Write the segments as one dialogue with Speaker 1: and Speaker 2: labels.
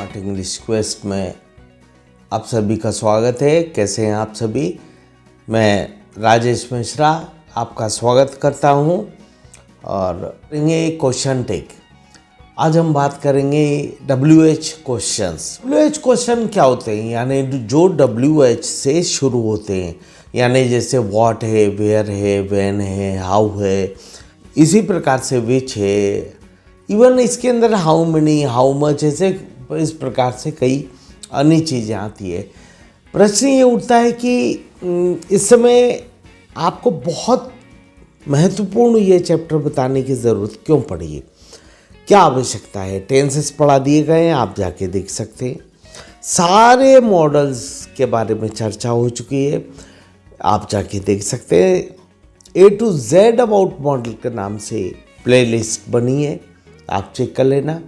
Speaker 1: Smart English quest में आप सभी का स्वागत है। कैसे हैं आप सभी? मैं राजेश मिश्रा आपका स्वागत करता हूं और करेंगे क्वेश्चन टेक। आज हम बात करेंगे WH क्वेश्चंस। WH क्वेश्चन क्या होते हैं, यानी जो WH से शुरू होते हैं, यानी जैसे व्हाट है, वेयर है, व्हेन है, हाउ है, इसी प्रकार से विच है, इवन इसके अंदर हाउ मेनी, हाउ मच, ऐसे इस प्रकार से कई अन्य चीज़ें आती है। प्रश्न ये उठता है कि इस समय आपको बहुत महत्वपूर्ण ये चैप्टर बताने की ज़रूरत क्यों पड़ी है, क्या आवश्यकता है। टेंसेस पढ़ा दिए गए हैं, आप जाके देख सकते हैं। सारे मॉडल्स के बारे में चर्चा हो चुकी है, आप जाके देख सकते हैं। A to Z about model के नाम से प्लेलिस्ट बनी है, आप चेक कर लेना।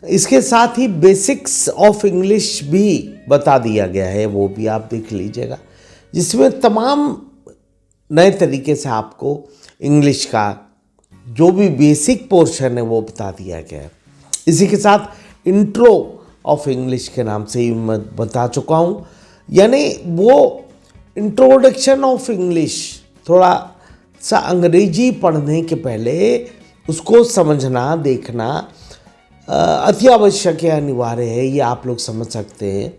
Speaker 1: इसके साथ ही बेसिक्स ऑफ इंग्लिश भी बता दिया गया है, वो भी आप देख लीजिएगा, जिसमें तमाम नए तरीके से आपको इंग्लिश का जो भी बेसिक पोर्शन है वो बता दिया गया है। इसी के साथ इंट्रो ऑफ इंग्लिश के नाम से ही मैं बता चुका हूँ, यानी वो इंट्रोडक्शन ऑफ इंग्लिश, थोड़ा सा अंग्रेजी पढ़ने के पहले उसको समझना, देखना अति आवश्यक है, अनिवार्य है, ये आप लोग समझ सकते हैं।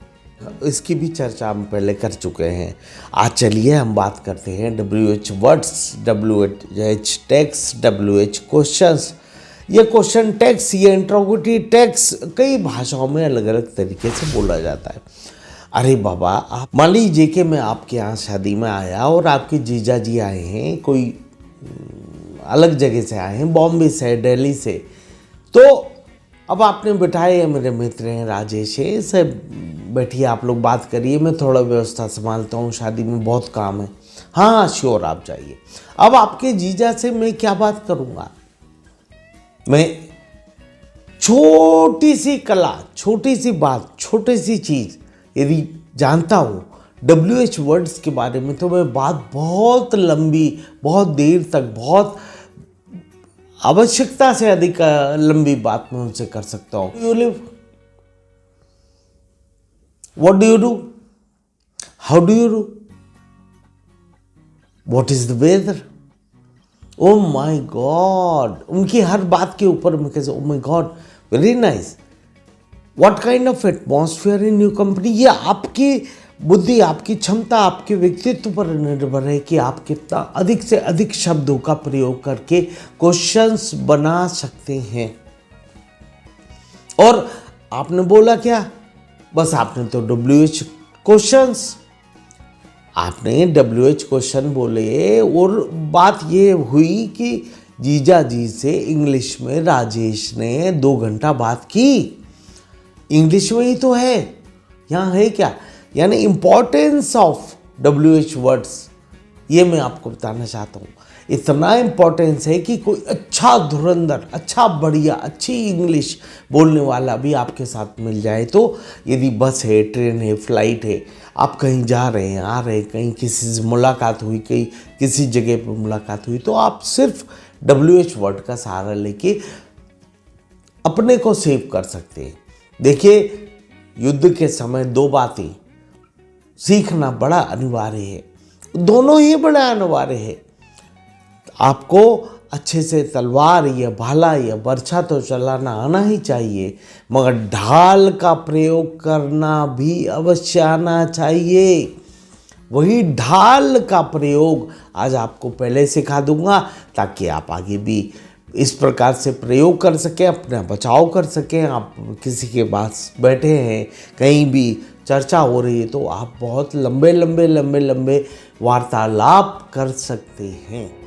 Speaker 1: इसकी भी चर्चा हम पहले कर चुके हैं। आज चलिए हम बात करते हैं WH words, WH text, WH questions. ये क्वेश्चन टेक्स्ट, ये इंट्रोगेटिव टेक्स्ट कई भाषाओं में अलग अलग तरीके से बोला जाता है। अरे बाबा, आप मान लीजिए कि मैं आपके यहाँ शादी में आया और आपके जीजा जी आए हैं, कोई अलग जगह से आए हैं, बॉम्बे से, दिल्ली से, तो अब आपने बिठाए, मेरे मित्र हैं, राजेश है, सब बैठिए, आप लोग बात करिए, मैं थोड़ा व्यवस्था संभालता हूँ, शादी में बहुत काम है। हाँ श्योर, आप जाइए। अब आपके जीजा से मैं क्या बात करूँगा? मैं छोटी सी कला, छोटी सी बात, छोटी सी चीज़ यदि जानता हूँ WH वर्ड्स के बारे में, तो मैं बात बहुत लंबी, बहुत देर तक, बहुत आवश्यकता से अधिक लंबी बात मैं उनसे कर सकता हूँ। You live, what do you do, how do you do, what is the weather, oh my god, उनकी हर बात के ऊपर मैं कैसे, oh my god, very nice, what kind of atmosphere in new company. ये आपकी बुद्धि, आपकी क्षमता, आपके व्यक्तित्व पर निर्भर है कि आप कितना अधिक से अधिक शब्दों का प्रयोग करके क्वेश्चंस बना सकते हैं। और आपने बोला क्या? बस आपने तो WH क्वेश्चंस, आपने WH क्वेश्चन बोले, और बात ये हुई कि जीजा जी से इंग्लिश में राजेश ने 2 घंटा बात की। इंग्लिश में ही तो है, यहाँ है क्या? यानी इम्पोर्टेंस ऑफ WH वर्ड्स, ये मैं आपको बताना चाहता हूँ। इतना इम्पोर्टेंस है कि कोई अच्छा धुरंधर, अच्छा बढ़िया, अच्छी इंग्लिश बोलने वाला भी आपके साथ मिल जाए, तो यदि बस है, ट्रेन है, फ्लाइट है, आप कहीं जा रहे हैं, आ रहे हैं, कहीं किसी से मुलाकात हुई, कहीं किसी जगह पर मुलाकात हुई, तो आप सिर्फ WH वर्ड का सहारा लेके अपने को सेव कर सकते हैं। देखिए, युद्ध के समय 2 बातें सीखना बड़ा अनिवार्य है, दोनों ही बड़ा अनिवार्य है। आपको अच्छे से तलवार या भाला या बर्छा तो चलाना आना ही चाहिए, मगर ढाल का प्रयोग करना भी अवश्य आना चाहिए। वही ढाल का प्रयोग आज आपको पहले सिखा दूंगा, ताकि आप आगे भी इस प्रकार से प्रयोग कर सकें, अपना बचाव कर सकें। आप किसी के पास बैठे हैं, कहीं भी चर्चा हो रही है, तो आप बहुत लंबे लंबे लंबे लंबे वार्तालाप कर सकते हैं।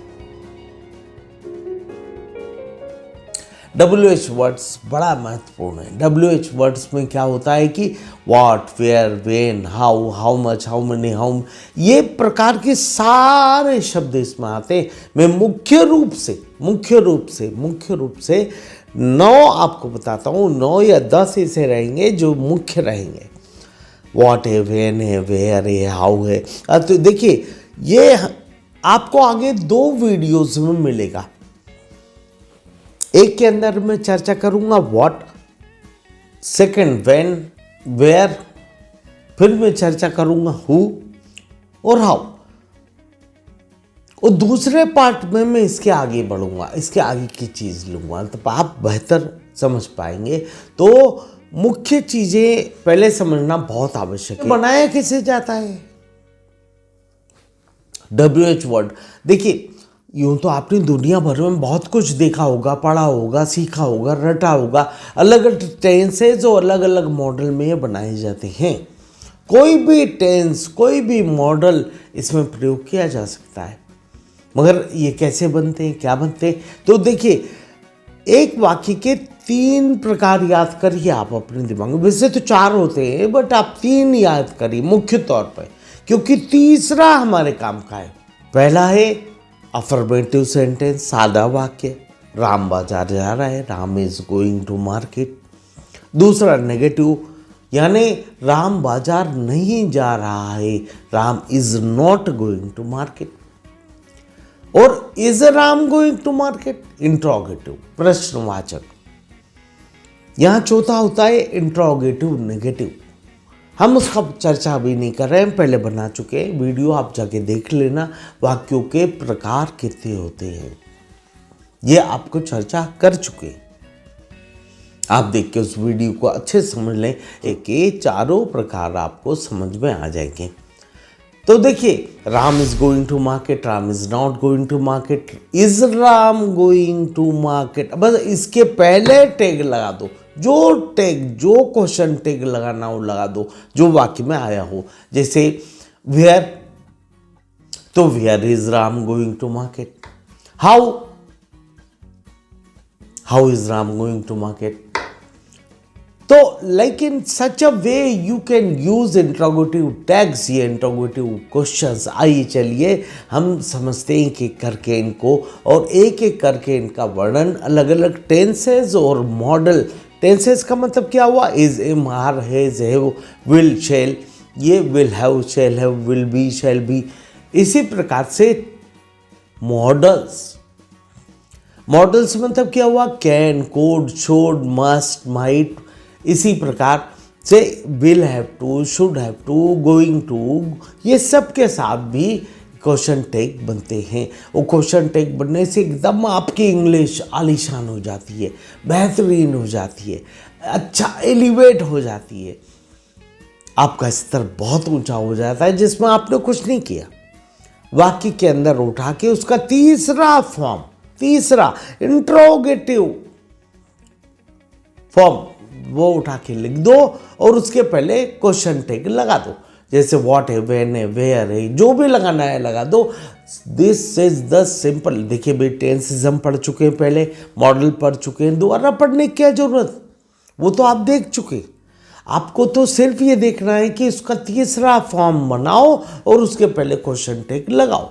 Speaker 1: WH वर्ड्स बड़ा महत्वपूर्ण है। WH वर्ड्स में क्या होता है कि what, where, when, how, how much, how many, how, ये प्रकार के सारे शब्द इसमें आते हैं। मैं मुख्य रूप से 9 आपको बताता हूँ, 9 या 10 ऐसे रहेंगे जो मुख्य रहेंगे। व्हाट है, व्हेन है, वेयर है, हाउ है। तो देखिए, ये आपको आगे 2 वीडियोज में मिलेगा। एक के अंदर मैं चर्चा करूंगा व्हाट, सेकंड व्हेन, वेयर, फिर मैं चर्चा करूंगा हु और हाउ, और दूसरे पार्ट में मैं इसके आगे बढ़ूंगा, इसके आगे की चीज लूंगा, तो आप बेहतर समझ पाएंगे। तो मुख्य चीजें पहले समझना बहुत आवश्यक है। बनाया कैसे जाता है WH वर्ड? देखिए, यूं तो आपने दुनिया भर में बहुत कुछ देखा होगा, पढ़ा होगा, सीखा होगा, रटा होगा। अलग अलग टेंसेज और अलग अलग मॉडल में ये बनाए जाते हैं। कोई भी टेंस, कोई भी मॉडल इसमें प्रयोग किया जा सकता है। मगर ये कैसे बनते हैं, क्या बनते हैं? तो देखिए, एक वाक्य के 3 प्रकार याद करिए आप अपने दिमाग में। वैसे तो 4 होते हैं, बट आप 3 याद करिए मुख्य तौर पर, क्योंकि तीसरा हमारे काम का है। पहला है अफर्मेटिव सेंटेंस, सादा वाक्य, राम बाजार जा रहा है, Ram is going to market. दूसरा नेगेटिव, यानी राम बाजार नहीं जा रहा है, Ram is not going to market. और is Ram going to market, interrogative, प्रश्नवाचक। यहां चौथा होता है इंट्रोगेटिव नेगेटिव। हम उसका चर्चा भी नहीं कर रहे हैं, पहले बना चुके हैं वीडियो, आप जाके देख लेना। वाक्यों के प्रकार कितने होते हैं ये आपको चर्चा कर चुके हैं। आप देख के उस वीडियो को अच्छे समझ लें, एक चारों प्रकार आपको समझ में आ जाएंगे। तो देखिए, Ram is going to market, Ram is not going to market, is Ram going to market. बस इसके पहले टैग लगा दो, जो क्वेश्चन टैग लगाना हो लगा दो, जो वाक्य में आया हो। जैसे वेयर, तो where is Ram going to market. How is Ram going to market. तो like in such a way you can use interrogative tags, ये इंट्रोगेटिव क्वेश्चंस। आइए चलिए हम समझते हैं कि करके इनको, और एक एक करके इनका वर्णन अलग अलग टेंसेज और मॉडल। टेंसेज का मतलब क्या हुआ? Is, am, are, has, have, will, shall. ये will have, shall have, will be, shall be. इसी प्रकार से मॉडल्स मतलब क्या हुआ? Can, could, should, must, might. इसी प्रकार से will have to, should have to, going to, ये सब के साथ भी क्वेश्चन टैग बनते हैं। और क्वेश्चन टैग बनने से एकदम आपकी इंग्लिश आलीशान हो जाती है, बेहतरीन हो जाती है, अच्छा एलिवेट हो जाती है। आपका स्तर बहुत ऊंचा हो जाता है, जिसमें आपने कुछ नहीं किया। वाक्य के अंदर उठा के उसका तीसरा इंट्रोगेटिव फॉर्म वो उठा के लिख दो, और उसके पहले क्वेश्चन टैग लगा दो। जैसे व्हाट है, व्हेन है, वेयर है, जो भी लगाना है लगा दो। This is the simple. देखिए भाई, टेंसेस हम पढ़ चुके हैं, पहले मॉडल पढ़ चुके हैं, दोबारा पढ़ने की क्या जरूरत, वो तो आप देख चुके। आपको तो सिर्फ ये देखना है कि उसका तीसरा फॉर्म बनाओ और उसके पहले क्वेश्चन टैग लगाओ।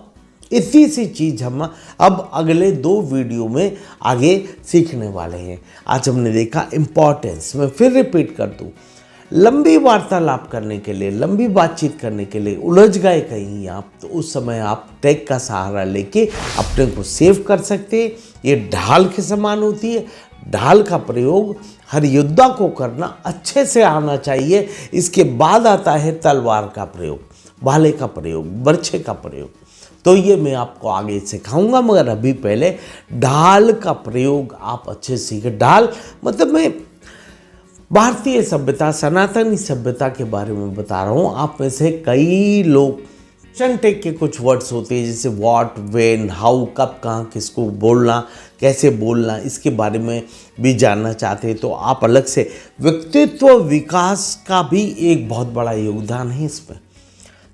Speaker 1: इतनी सी चीज़ हम अब अगले 2 वीडियो में आगे सीखने वाले हैं। आज हमने देखा इम्पॉर्टेंस। मैं फिर रिपीट कर दूं, लंबी वार्तालाप करने के लिए, लंबी बातचीत करने के लिए उलझ गए कहीं आप, तो उस समय आप टैग का सहारा लेके अपने को सेव कर सकते हैं। ये ढाल के समान होती है। ढाल का प्रयोग हर योद्धा को करना अच्छे से आना चाहिए। इसके बाद आता है तलवार का प्रयोग, भाले का प्रयोग, बर्छे का प्रयोग। तो ये मैं आपको आगे सिखाऊंगा, मगर अभी पहले ढाल का प्रयोग आप अच्छे सीखे। ढाल मतलब मैं भारतीय सभ्यता, सनातनी सभ्यता के बारे में बता रहा हूँ। आप में से कई लोग क्वेश्चन टैग के कुछ वर्ड्स होते हैं, जैसे व्हाट, व्हेन, हाउ, कब, कहाँ, किसको बोलना, कैसे बोलना, इसके बारे में भी जानना चाहते हैं। तो आप अलग से, व्यक्तित्व विकास का भी एक बहुत बड़ा योगदान है इसमें।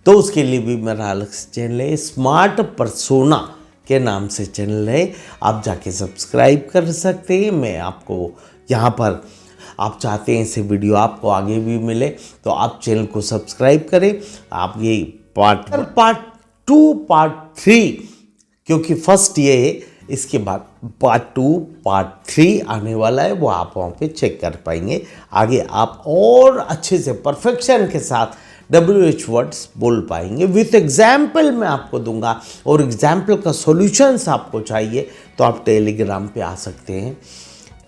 Speaker 1: तो उसके लिए भी मेरा अलग से चैनल है, स्मार्ट परसोना के नाम से चैनल है। आप जाके सब्सक्राइब कर सकते हैं। मैं आपको यहाँ पर, आप चाहते हैं ऐसे वीडियो आपको आगे भी मिले, तो आप चैनल को सब्सक्राइब करें। आप ये पार्ट 2, पार्ट 3, क्योंकि फर्स्ट ये है, इसके बाद पार्ट 2, पार्ट 3 आने वाला है, वो आप वहाँ पे चेक कर पाएंगे। आगे आप और अच्छे से परफेक्शन के साथ WH वर्ड्स बोल पाएंगे। विथ एग्जाम्पल मैं आपको दूंगा, और एग्जाम्पल का सॉल्यूशंस आपको चाहिए तो आप टेलीग्राम पे आ सकते हैं।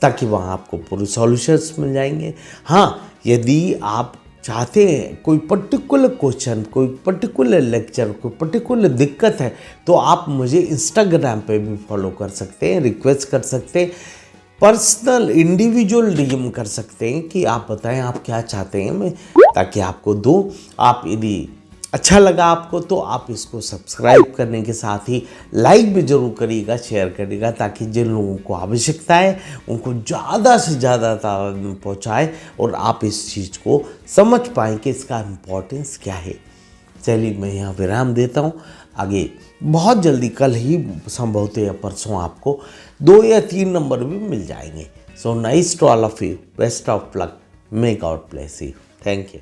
Speaker 1: ताकि वहाँ आपको पूरे सॉल्यूशंस मिल जाएंगे। हाँ, यदि आप चाहते हैं कोई पर्टिकुलर क्वेश्चन, कोई पर्टिकुलर लेक्चर, कोई पर्टिकुलर दिक्कत है, तो आप मुझे इंस्टाग्राम पे भी फॉलो कर सकते हैं, रिक्वेस्ट कर सकते हैं, पर्सनल इंडिविजुअल डीएम कर सकते हैं कि आप बताएं आप क्या चाहते हैं मैं ताकि आपको दूं। आप यदि अच्छा लगा आपको तो आप इसको सब्सक्राइब करने के साथ ही लाइक भी ज़रूर करिएगा, शेयर करिएगा, ताकि जिन लोगों को आवश्यकता है उनको ज़्यादा से ज़्यादा पहुँचाए और आप इस चीज़ को समझ पाएँ कि इसका इम्पोर्टेंस क्या है। चलिए मैं यहाँ विराम देता हूँ। आगे बहुत जल्दी कल ही संभवतः या परसों आपको 2 या 3 नंबर भी मिल जाएंगे। So nice to all of you, best of luck, may God bless you, thank you.